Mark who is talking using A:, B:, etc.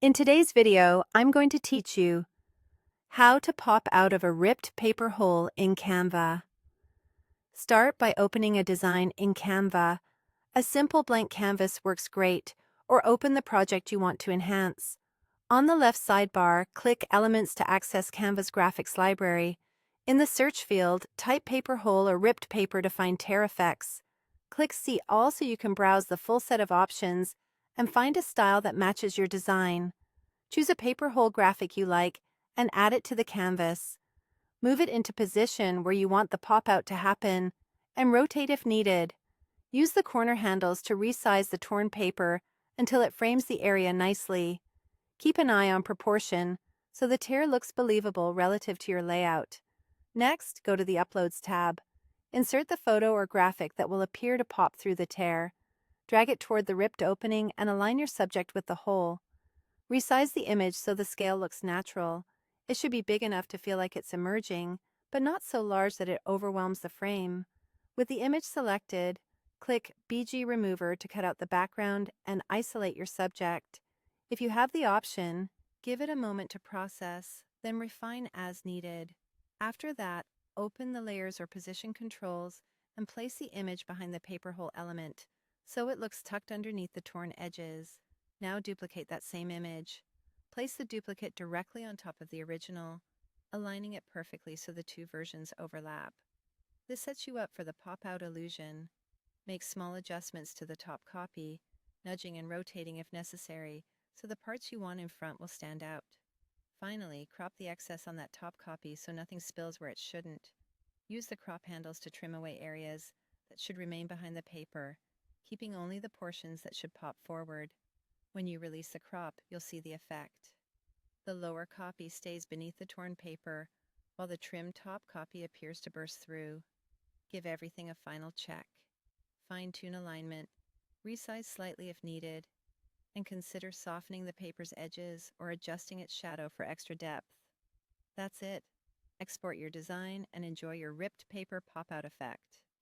A: In today's video, I'm going to teach you how to pop out of a ripped paper hole in Canva. Start by opening a design in Canva. A simple blank canvas works great, or open the project you want to enhance. On the left sidebar, click Elements to access Canva's graphics library. In the search field, type paper hole or ripped paper to find tear effects. Click See All so you can browse the full set of options and find a style that matches your design. Choose a paper hole graphic you like and add it to the canvas. Move it into position where you want the pop-out to happen and rotate if needed. Use the corner handles to resize the torn paper until it frames the area nicely. Keep an eye on proportion so the tear looks believable relative to your layout. Next, go to the Uploads tab. Insert the photo or graphic that will appear to pop through the tear. Drag it toward the ripped opening and align your subject with the hole. Resize the image so the scale looks natural. It should be big enough to feel like it's emerging, but not so large that it overwhelms the frame. With the image selected, click BG Remover to cut out the background and isolate your subject. If you have the option, give it a moment to process, then refine as needed. After that, open the layers or position controls and place the image behind the paper hole element, so it looks tucked underneath the torn edges. Now duplicate that same image. Place the duplicate directly on top of the original, aligning it perfectly so the two versions overlap. This sets you up for the pop-out illusion. Make small adjustments to the top copy, nudging and rotating if necessary, so the parts you want in front will stand out. Finally, crop the excess on that top copy so nothing spills where it shouldn't. Use the crop handles to trim away areas that should remain behind the paper, keeping only the portions that should pop forward. When you release the crop, you'll see the effect. The lower copy stays beneath the torn paper, while the trimmed top copy appears to burst through. Give everything a final check. Fine-tune alignment, resize slightly if needed, and consider softening the paper's edges or adjusting its shadow for extra depth. That's it. Export your design and enjoy your ripped paper pop-out effect.